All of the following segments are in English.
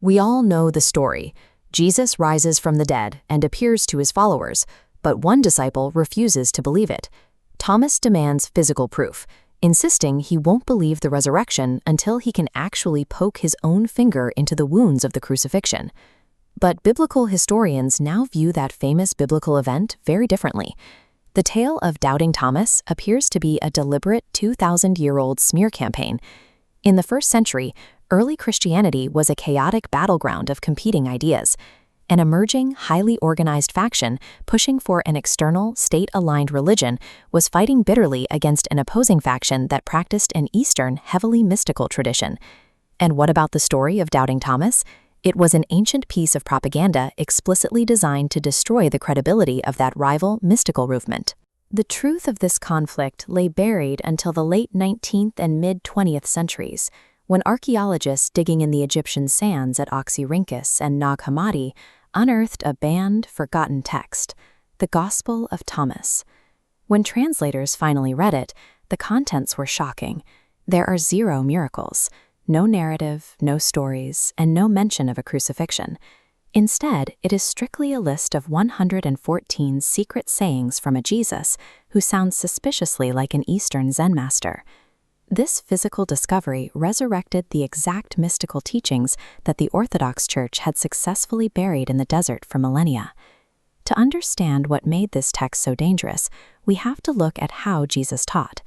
We all know the story. Jesus rises from the dead and appears to his followers, but one disciple refuses to believe it. Thomas demands physical proof, insisting he won't believe the resurrection until he can actually poke his own finger into the wounds of the crucifixion. But biblical historians now view that famous biblical event very differently. The tale of Doubting Thomas appears to be a deliberate 2,000-year-old smear campaign. In the first century, early Christianity was a chaotic battleground of competing ideas. An emerging, highly organized faction pushing for an external, state-aligned religion was fighting bitterly against an opposing faction that practiced an Eastern, heavily mystical tradition. And what about the story of Doubting Thomas? It was an ancient piece of propaganda explicitly designed to destroy the credibility of that rival mystical movement. The truth of this conflict lay buried until the late 19th and mid-20th centuries, when archaeologists digging in the Egyptian sands at Oxyrhynchus and Nag Hammadi unearthed a banned, forgotten text, the Gospel of Thomas. When translators finally read it, the contents were shocking. There are 0 miracles. No narrative, no stories, and no mention of a crucifixion. Instead, it is strictly a list of 114 secret sayings from a Jesus who sounds suspiciously like an Eastern Zen master. This physical discovery resurrected the exact mystical teachings that the Orthodox Church had successfully buried in the desert for millennia. To understand what made this text so dangerous, we have to look at how Jesus taught.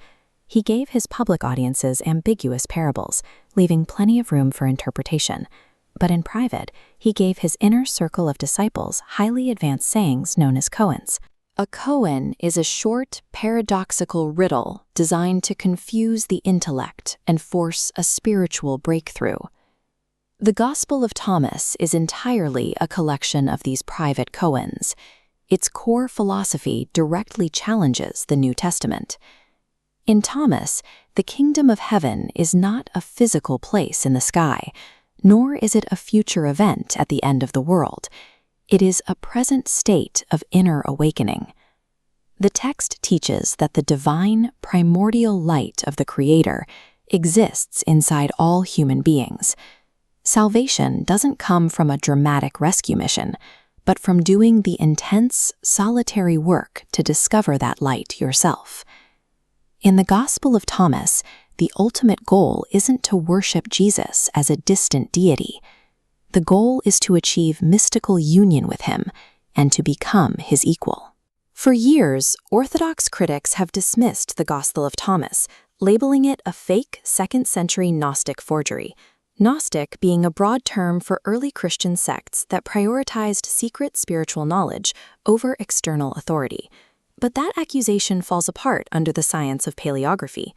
He gave his public audiences ambiguous parables, leaving plenty of room for interpretation. But in private, he gave his inner circle of disciples highly advanced sayings known as koans. A koan is a short, paradoxical riddle designed to confuse the intellect and force a spiritual breakthrough. The Gospel of Thomas is entirely a collection of these private koans. Its core philosophy directly challenges the New Testament. In Thomas, the kingdom of heaven is not a physical place in the sky, nor is it a future event at the end of the world. It is a present state of inner awakening. The text teaches that the divine, primordial light of the Creator exists inside all human beings. Salvation doesn't come from a dramatic rescue mission, but from doing the intense, solitary work to discover that light yourself. In the Gospel of Thomas, the ultimate goal isn't to worship Jesus as a distant deity. The goal is to achieve mystical union with him and to become his equal. For years, Orthodox critics have dismissed the Gospel of Thomas, labeling it a fake 2nd-century Gnostic forgery. Gnostic being a broad term for early Christian sects that prioritized secret spiritual knowledge over external authority. But that accusation falls apart under the science of paleography.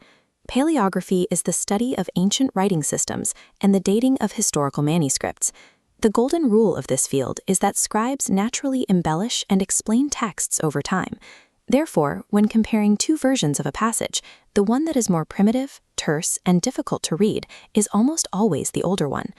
Paleography is the study of ancient writing systems and the dating of historical manuscripts. The golden rule of this field is that scribes naturally embellish and explain texts over time. Therefore, when comparing 2 versions of a passage, the one that is more primitive, terse, and difficult to read is almost always the older one.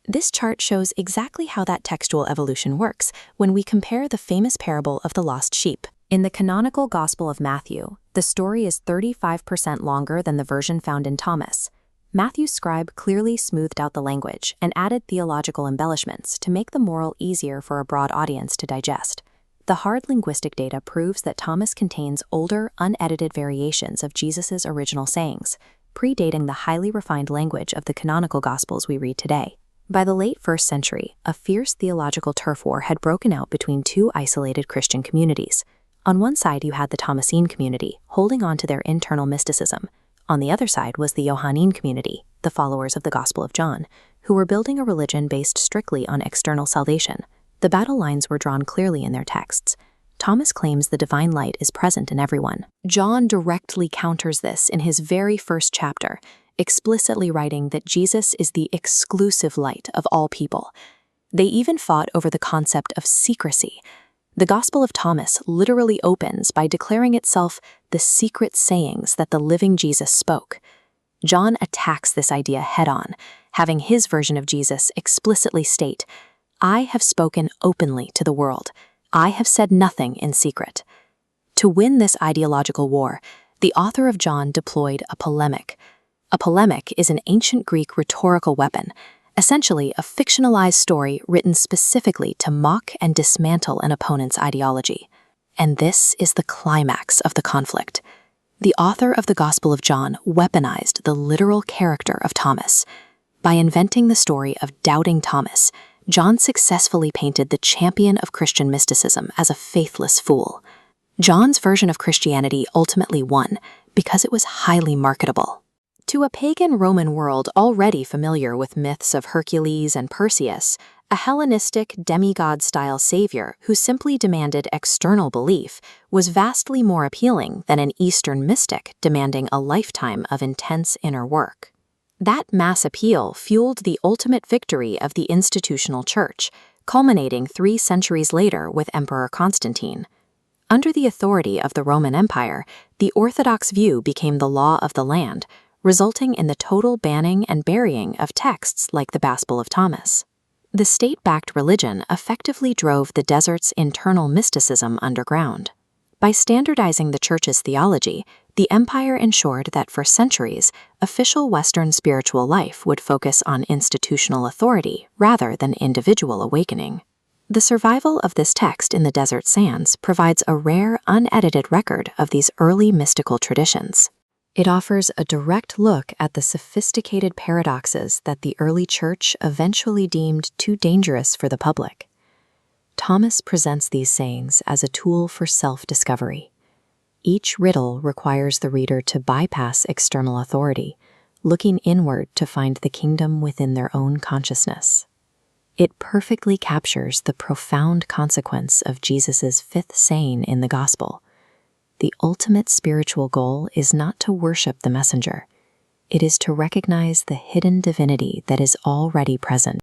This chart shows exactly how that textual evolution works when we compare the famous parable of the lost sheep. In the canonical Gospel of Matthew, the story is 35% longer than the version found in Thomas. Matthew's scribe clearly smoothed out the language and added theological embellishments to make the moral easier for a broad audience to digest. The hard linguistic data proves that Thomas contains older, unedited variations of Jesus' original sayings, predating the highly refined language of the canonical Gospels we read today. By the late 1st century, a fierce theological turf war had broken out between 2 isolated Christian communities. On one side, you had the Thomasine community, holding on to their internal mysticism. On the other side was the Johannine community, the followers of the Gospel of John, who were building a religion based strictly on external salvation. The battle lines were drawn clearly in their texts. Thomas claims the divine light is present in everyone. John directly counters this in his very first chapter, explicitly writing that Jesus is the exclusive light of all people. They even fought over the concept of secrecy. The Gospel of Thomas literally opens by declaring itself the secret sayings that the living Jesus spoke. John attacks this idea head-on, having his version of Jesus explicitly state, "I have spoken openly to the world. I have said nothing in secret." To win this ideological war, the author of John deployed a polemic. A polemic is an ancient Greek rhetorical weapon, essentially a fictionalized story written specifically to mock and dismantle an opponent's ideology. And this is the climax of the conflict. The author of the Gospel of John weaponized the literal character of Thomas. By inventing the story of doubting Thomas, John successfully painted the champion of Christian mysticism as a faithless fool. John's version of Christianity ultimately won because it was highly marketable. To a pagan Roman world already familiar with myths of Hercules and Perseus, a Hellenistic demigod-style savior who simply demanded external belief was vastly more appealing than an Eastern mystic demanding a lifetime of intense inner work. That mass appeal fueled the ultimate victory of the institutional church, culminating 3 centuries later with Emperor Constantine. Under the authority of the Roman Empire, the Orthodox view became the law of the land, resulting in the total banning and burying of texts like the Gospel of Thomas. The state-backed religion effectively drove the desert's internal mysticism underground. By standardizing the church's theology, the empire ensured that for centuries, official Western spiritual life would focus on institutional authority rather than individual awakening. The survival of this text in the desert sands provides a rare, unedited record of these early mystical traditions. It offers a direct look at the sophisticated paradoxes that the early church eventually deemed too dangerous for the public. Thomas presents these sayings as a tool for self-discovery. Each riddle requires the reader to bypass external authority, looking inward to find the kingdom within their own consciousness. It perfectly captures the profound consequence of Jesus' 5th saying in the Gospel. The ultimate spiritual goal is not to worship the messenger. It is to recognize the hidden divinity that is already present